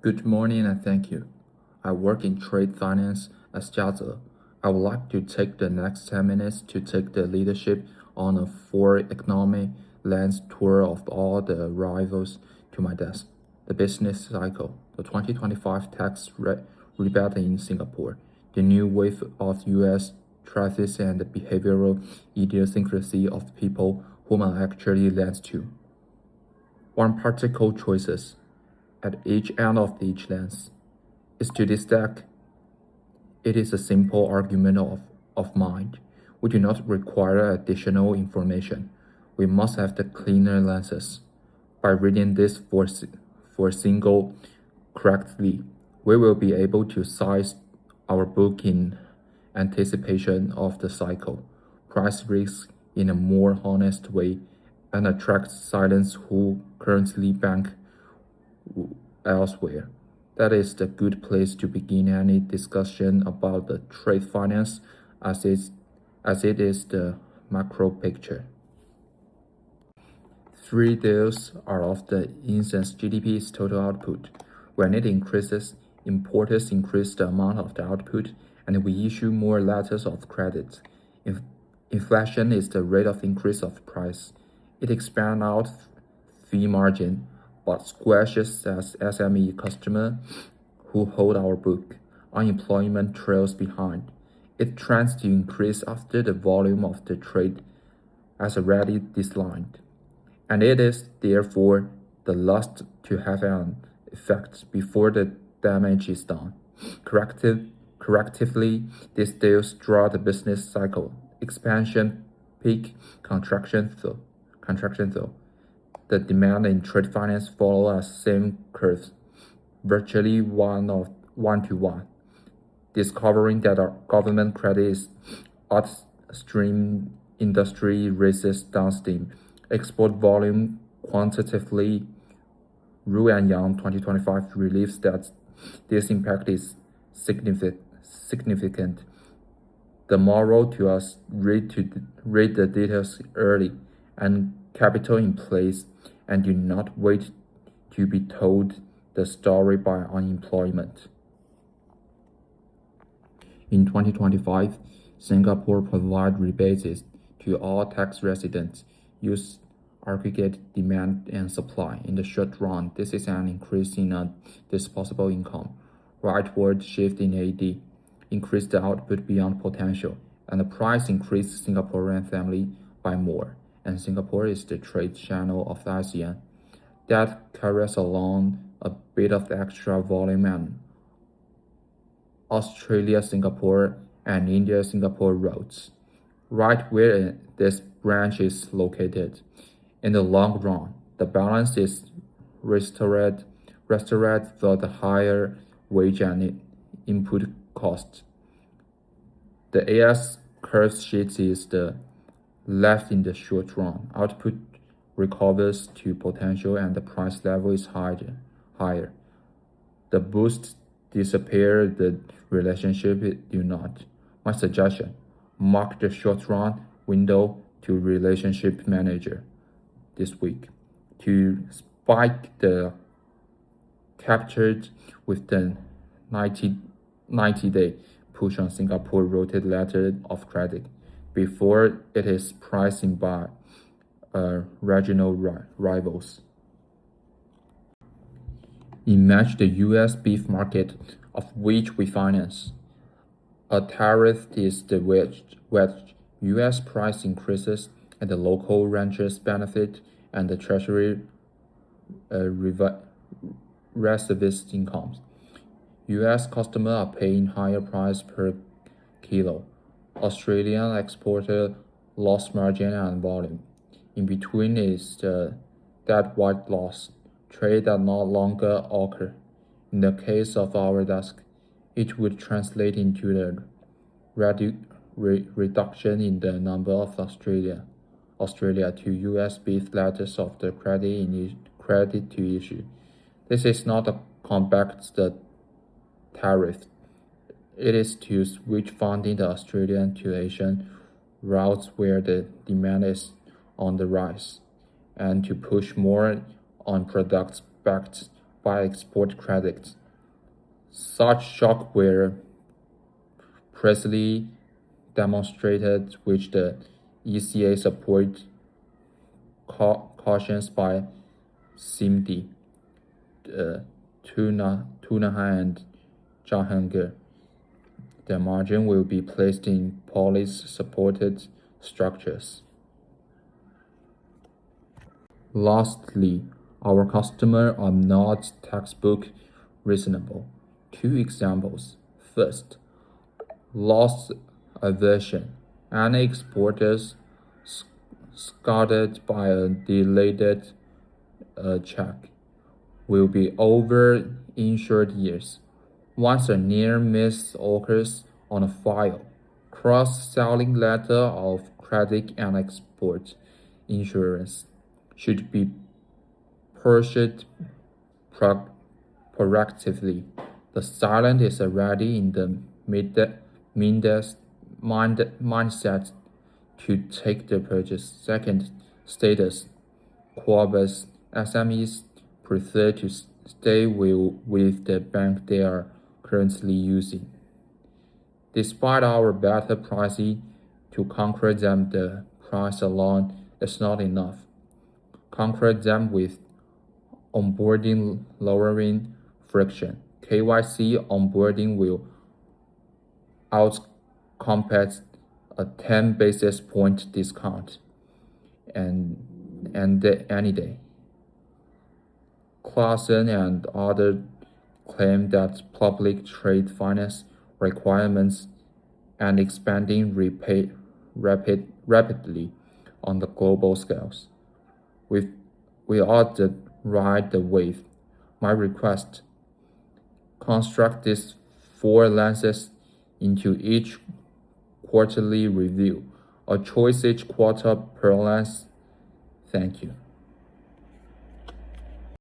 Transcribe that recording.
Good morning and thank you. I work in trade finance as Jiaze. I would like to take the next 10 minutes to take the leadership on a four economic lens tour of all the arrivals to my desk. The business cycle, the 2025 tax rebate in Singapore, the new wave of US traffic and the behavioral idiosyncrasy of people whom I actually lend to. One particle choices at each end of each lens is to this deck. It is a simple argument of mind. We do not require additional information. We must have the cleaner lenses. By reading this for single correctly, we will be able to size our book in anticipation of the cycle, price risk in a more honest way, and attract silents who currently bank elsewhere. That is the good place to begin any discussion about the trade finance as it is the macro picture. Three deals are of the instance GDP's total output. When it increases, importers increase the amount of the output, and we issue more letters of credit. Inflation is the rate of increase of price. It expands out fee margin, but squashes as SME customer who hold our book. Unemployment trails behind. It trends to increase after the volume of the trade has already declined, and it is therefore the last to have an effect before the damage is done. Correctively, these deals draw the business cycle: expansion, peak, contraction though. The demand in trade finance follow a same curves, virtually one to one. Discovering that our government credit is upstream, industry raises downstream, export volume quantitatively. Ru and Yang 2025 relieves that this impact is significant. The moral to us: read the details early and capital in place, and do not wait to be told the story by unemployment. In 2025, Singapore provided rebates to all tax residents. Use aggregate demand and supply. In the short run, this is an increase in disposable income. Rightward shift in AD increase the output beyond potential, and the price increased Singaporean family by more. And Singapore is the trade channel of ASEAN. That carries along a bit of extra volume, and Australia-Singapore and India-Singapore roads, right where this branch is located. In the long run, the balance is restored for the higher wage and input cost. The AS curve sheet is the left in the short run. Output recovers to potential and the price level is higher. The boosts disappear, the relationship do not. My suggestion: mark the short run window to relationship manager this week to spike the captured with the 90-day push on Singapore rotated letter of credit before it is pricing by regional rivals. Imagine the US beef market of which we finance. A tariff is the wedge. US price increases and the local ranchers benefit, and the treasury reservist incomes. US customers are paying higher price per kilo. Australian exporter lost margin and volume. In between is that white loss, trade that no longer occur. In the case of our desk, it would translate into the reduction in the number of Australia to US beef letters of the credit to issue. This is not to combat the tariff. It is to switch funding the Australian to Asian routes where the demand is on the rise, and to push more on products backed by export credits. Such shocks were precisely demonstrated, which the ECA support cautions by Simdi, Tunahan, and Jahangir. The margin will be placed in police-supported structures. Lastly, our customers are not textbook reasonable. 2 examples. First, loss aversion. Any exporters scattered by a delayed check will be over-insured years. Once a near miss occurs on a file, cross-selling letter of credit and export insurance should be pursued proactively. The silent is already in the mindset to take the purchase. Second, status. Quo's SMEs prefer to stay with the bank they are currently using. Despite our better pricing, to conquer them, the price alone is not enough. Conquer them with onboarding, lowering friction. KYC onboarding will outcompete a 10 basis point discount and any day. Clausen and others claim that public trade finance requirements and expanding rapidly on the global scales. We ought to ride the wave. My request: construct these 4 lenses into each quarterly review, a choice each quarter per lens. Thank you.